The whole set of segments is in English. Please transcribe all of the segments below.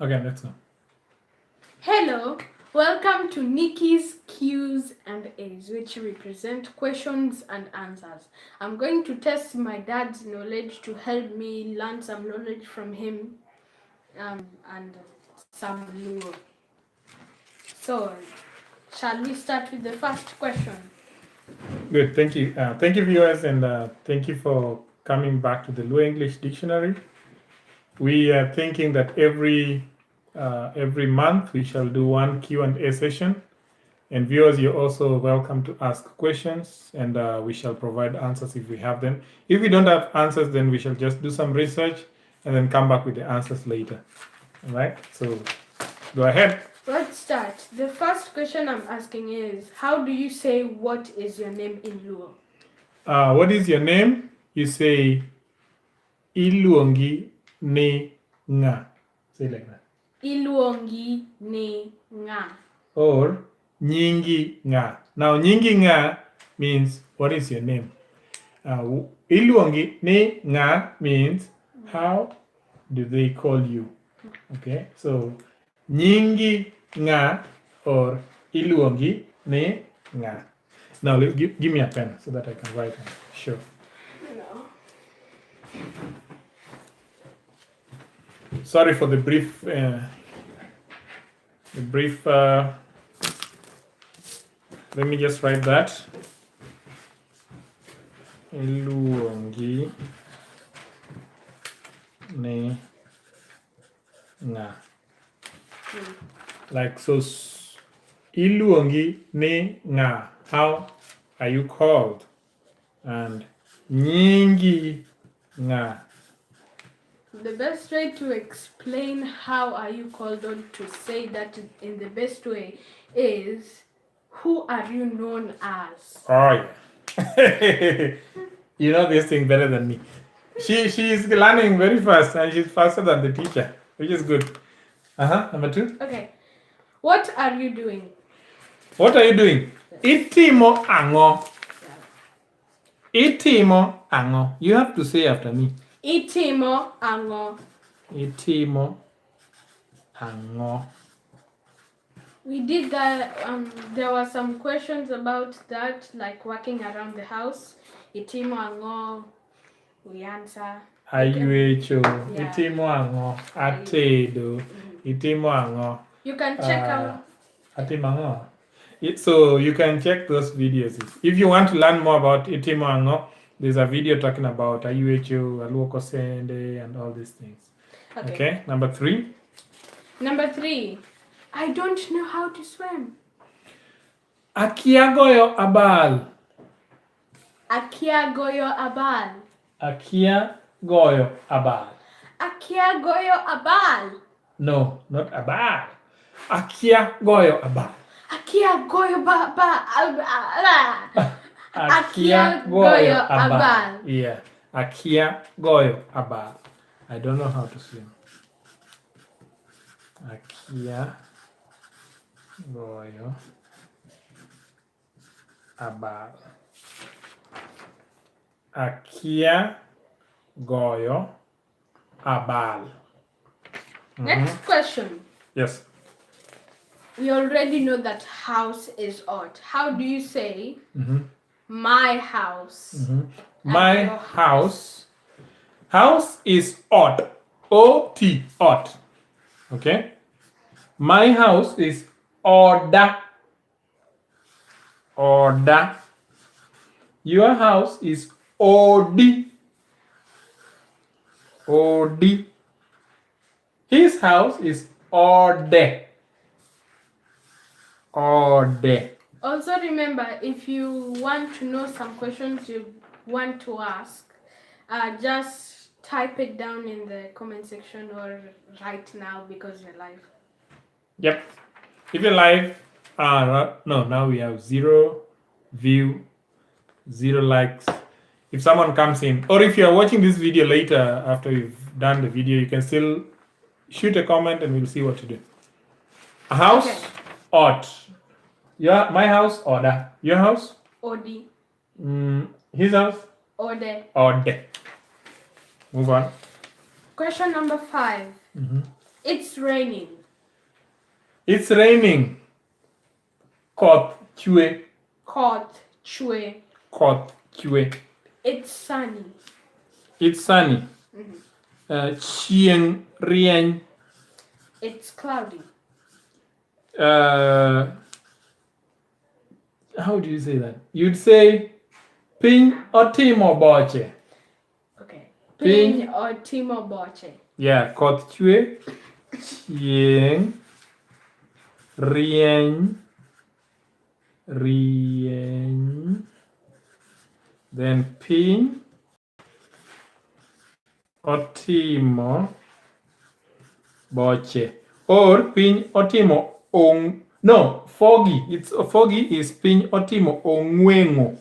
Okay, let's go. Hello, welcome to Nikki's Q's and A's, which represent questions and answers. I'm going to test my dad's knowledge to help me learn some knowledge from him and some Luo. So, shall we start with the first question? Good, thank you. Thank you, viewers, and thank you for coming back to the Luo English Dictionary. We are thinking that every month we shall do one Q&A session. And viewers, you're also welcome to ask questions, and we shall provide answers if we have them. If we don't have answers, then we shall just do some research and then come back with the answers later. All right, so go ahead. Let's start. The first question I'm asking is, how do you say what is your name in Luo? What is your name? You say Iluongi ne nga. Say like that. Iluongi ne nga. Or Nyingi nga. Now Nyingi nga means what is your name? Iluongi ne nga means how do they call you? Okay, so Nyingi nga or Iluongi ne nga. Now give me a pen so that I can write on. Sure. No. Sorry for the brief. Let me just write that. Iluongi ne nga. Like so. Iluongi ne nga. How are you called? And Nyingi nga. The best way to explain how are you called or to say that in the best way is, who are you known as? Oh yeah. You know this thing better than me. She is learning very fast and she's faster than the teacher, which is good. Number 2. Okay. What are you doing? What are you doing? Itimo ango. Itimo ango. You have to say after me. Itimo ango. Itimo ango. We did that. There were some questions about that, like walking around the house. Itimo ango. We answer. Ayuecho. Yeah. Itimo ango. Atedo. Itimo ango. You can check out. Atimo ango. So you can check those videos. If you want to learn more about Itimo ango, there's a video talking about Ayuecho, Aluoko Sende, and all these things. Okay. Number 3. Number 3. I don't know how to swim. Akia goyo abal. Akia goyo abal. Akia goyo abal. Akia goyo abal. No, not abal. Akia goyo abal. Akia goyo abal. Akia goyo abal. Yeah. Akia goyo abal. I don't know how to swim. Akia goyo abal. Akia goyo abal. Next question. Yes. We already know that house is odd. How do you say my house? My house. House is odd. O-T, odd. Okay? My house is order. Order. Your house is OD. OD. His house is Ode. Ode. Also remember, if you want to know some questions you want to ask, just type it down in the comment section or right now because you're live. Yep. If you're live, no, now we have 0 view, 0 likes. If someone comes in, or if you're watching this video later after you've done the video, you can still shoot a comment and we'll see what to do. A house, odd. Yeah, my house, order. Your house? Odi. His house? Ode. Ode. Move on. Question number 5. It's raining. It's raining. Koth chue. Koth chue. Koth chue. It's sunny. It's sunny. Chieng rieny. It's cloudy. How do you say that? You'd say piny otimo boche. Okay. Piny otimo boche. Yeah, koth chue. Chieng rieny. Then piny otimo boche. Or piny otimo no, foggy. It's foggy is piny otimo ong'wengo.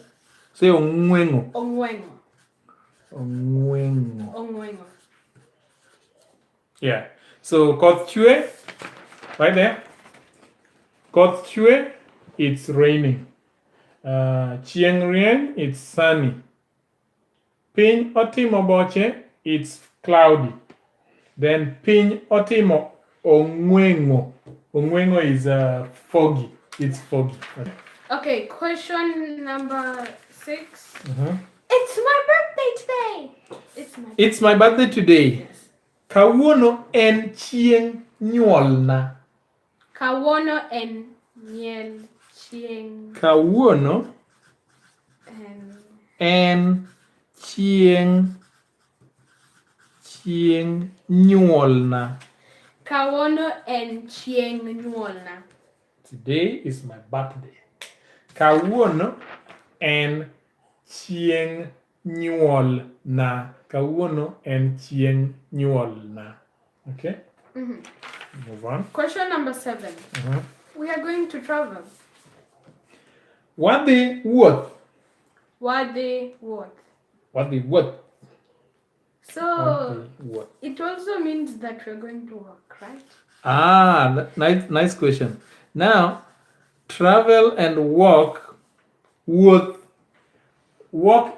Say ong'wengo. Ong'wengo. Ong'wengo. Ong'wengo. Yeah. So koth chue, right there. Koth chue, it's raining. Chieng rieny, it's sunny. Piny otimo boche, it's cloudy. Then piny otimo ong'wengo. Ong'wengo is foggy. It's foggy. Okay, question number 6. Uh-huh. It's my birthday today. It's my birthday today. Yes. Kawuono en chieng' nyuolna. Kawuono en miel chieng. Kawuono en chieng' nyuolna. Kawuono en chieng nyuolna. Today is my birthday. Kawuono en chieng' nyuolna. Kawuono en chieng' nyuolna. Okay? Move on. Question number 7. We are going to travel. Wadhi wuoth. Wadhi wuoth. Wadhi wuoth. So What? it also means that we're going to walk, right? Nice question. Now, travel and walk. Walk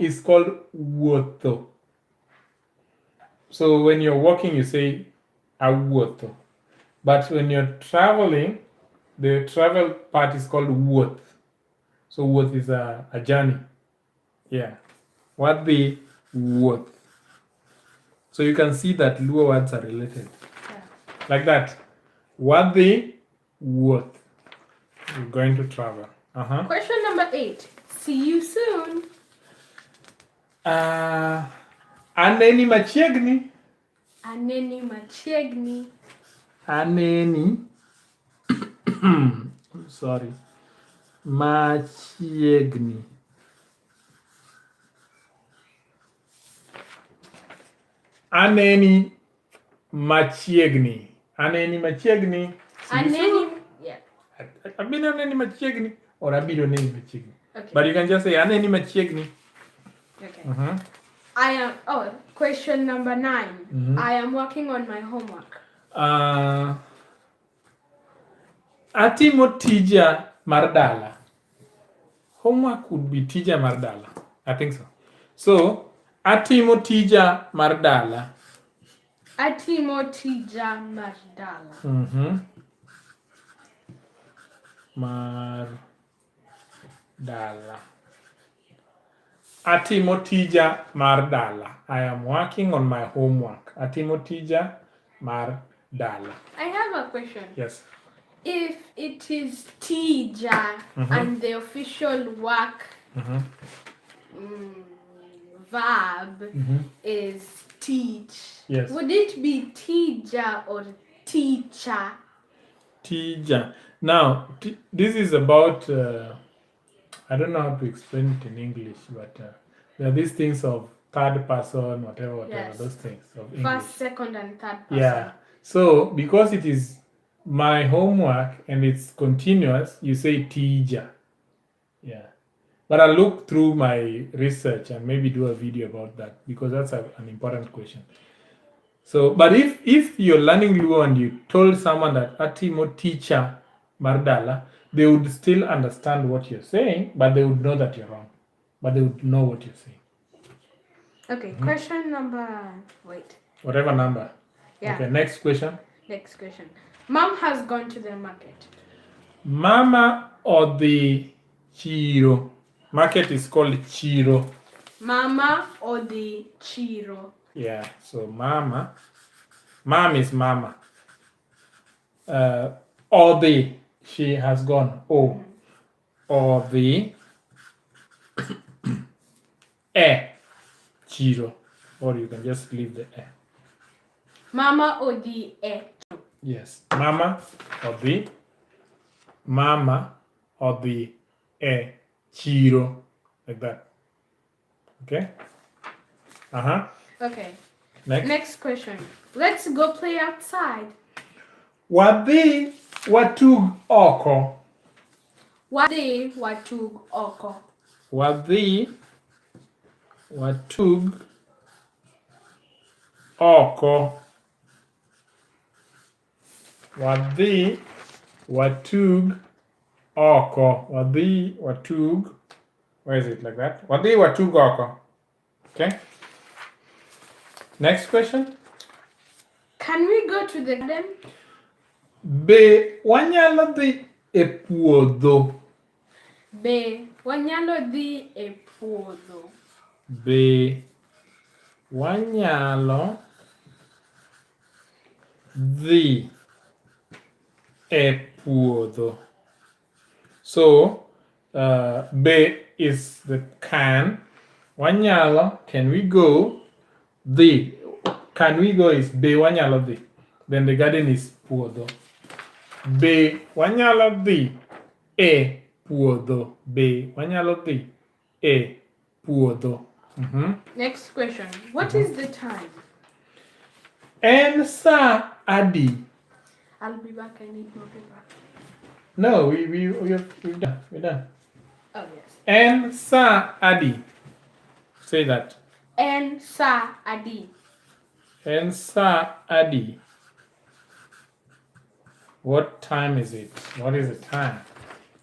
is called wuotho. So when you're walking, you say awuotho. But when you're traveling, the travel part is called wuoth. So wuoth is a journey. Yeah. What the wuoth. So you can see that Luo words are related. Yeah. Like that. What the worth? We're going to travel. Question number 8. See you soon. Aneni machiegni. Aneni machiegni. Aneni. Sorry. Machiegni. Aneni machiegni. Aneni machiegni. Aneni. Yeah. I've been aneni machiegni or I've been aneni machiegni. Okay. But you can just say aneni machiegni. Okay. Question number 9. I am working on my homework. Atimo tija mardala. Homework would be tija mardala. I think so. So, atimo tija mardala. Atimo tija mardala. Mardala. Atimo tija mardala. I am working on my homework. Atimo tija mardala. I have a question. Yes. If it is tija and the official work verb is teach, yes, would it be tija or teacher? Tija. Now, this is about, I don't know how to explain it in English, but there are these things of third person, whatever, Yes. those things of English. First, second, and third person. Yeah. So, because it is my homework and it's continuous, you say tija. Yeah. But I'll look through my research and maybe do a video about that because that's an important question. So, but if you're learning Luo and you told someone that atimo teacher mardala, they would still understand what you're saying, but they would know that you're wrong. But they would know what you're saying. Okay, question number... Wait. Whatever number. Yeah. Okay, next question. Next question. Mom has gone to the market. Mama or the chiro. Market is called chiro. Mama or the chiro. Yeah, so mama. Mom is mama. Or the, she has gone. Oh. Or the chiro. Or you can just leave the Mama or the Yes. Mama or the chiro. Like that. Okay? Okay. Next. Next question. Let's go play outside. Wadhi watug oko. Wadhi watug oko. Wadhi watug oko. Wadhi watug oko. Wadhi watug. Where is it like that? Wadhi watug oko. Okay. Next question. Can we go to the garden? Be wanyalo dhi e puodho. Be wanyalo dhi e puodho. Be wanyalo dhi e puodho. So, be is the can. Wanyalo, can we go? Dhi, can we go is be wanyalo dhi. Then the garden is puodho. Be wanyalo dhi e puodho. Be wanyalo dhi e puodho. Next question. What is the time? En sa adi. I'll be back. I need more paper. No, we've done. We're done. Oh, yes. En sa adi. Say that. En sa adi. En sa adi. What time is it? What is the time?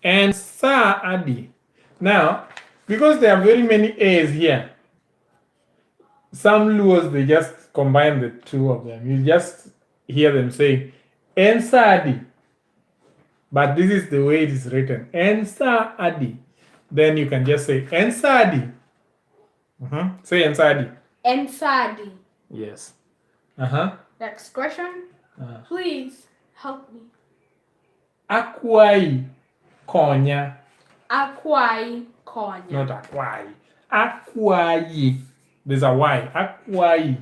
En sa adi. Now, because there are very many A's here, some Luos, they just combine the two of them. You just hear them say, En sa adi. But this is the way it is written. En sa adi. Then you can just say, En sa adi. Say En sa adi. En sa adi. Yes. Next question. Please help me. Akwai konya. Akwai konya. Not akwai. Akwai. There's a Y. Akwai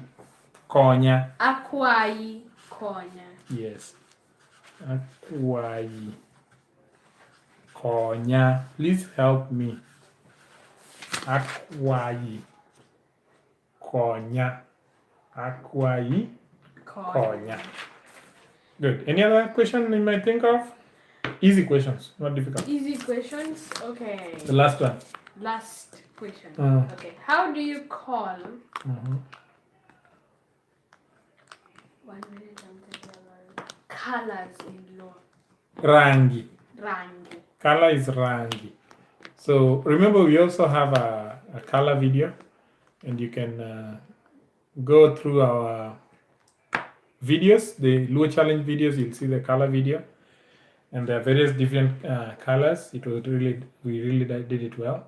konya. Akwai konya. Yes. Akwai konya. Please help me. Akwai konya. Akwai konya. Good. Any other question you might think of? Easy questions, not difficult. Easy questions. Okay. The last one. Last question. Mm. Okay. How do you call? 1 minute and 30 colors in law? Rangi. Rangi. Color is rangi. So remember, we also have a color video, and you can go through our videos, the Luo challenge videos. You'll see the color video, and there are various different colors. We really did it well,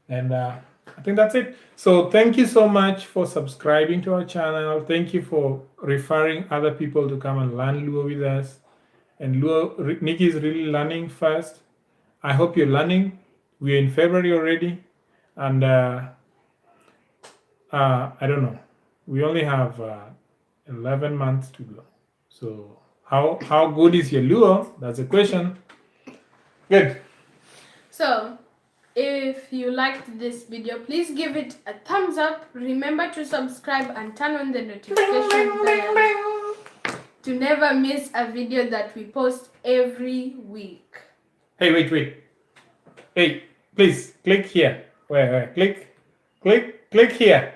and I think that's it. So thank you so much for subscribing to our channel. Thank you for referring other people to come and learn Luo with us. And Luo, Nikki is really learning fast. I hope you're learning. We're in February already, and I don't know. We only have 11 months to go. So how good is your Luo? That's a question. Good. So, if you liked this video, please give it a thumbs up. Remember to subscribe and turn on the notification bell to never miss a video that we post every week. Hey, wait. Hey, please click here. Where? Click here.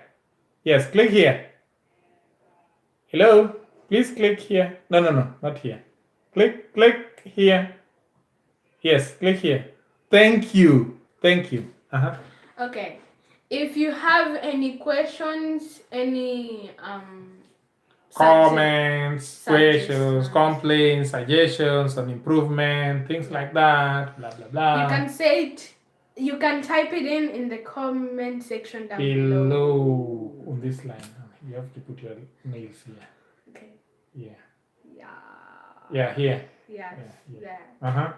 Yes, click here. Hello? Please click here. No, not here. Click here. Yes, click here. Thank you. Okay. If you have any questions, any comments, questions, Suggestions. complaints, suggestions on improvement, things like that, blah blah blah. You can say it. You can type it in the comment section down below on this line. You have to put your nails here. Okay. Yeah. Yeah. Yeah, here. Yes. Yeah. There.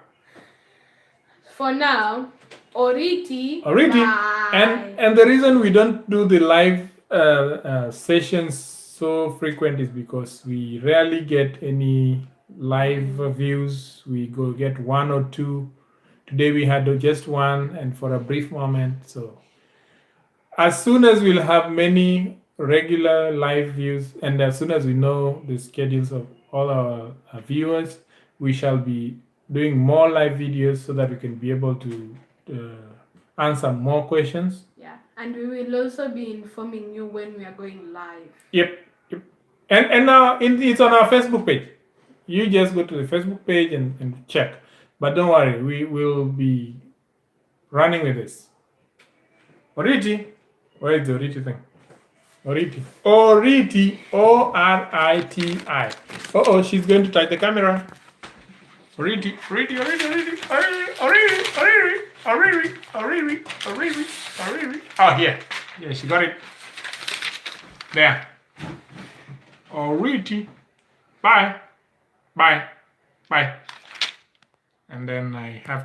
For now, Oriti. Already. Bye. And the reason we don't do the live sessions so frequent is because we rarely get any live views. We go get one or two. Today we had just one, and for a brief moment. So as soon as we'll have many regular live views, and as soon as we know the schedules of all our viewers, we shall be doing more live videos so that we can be able to answer more questions. Yeah, and we will also be informing you when we are going live. Yep. And now it's on our Facebook page. You just go to the Facebook page and check. But don't worry, we will be running with this. Oriti. Where is the Oriti thing? Oriti. O-R-I-T-I. Oh, she's going to touch the camera. Oriti. Oh, here. Yeah, she got it. There. Oriti. Bye. And then I have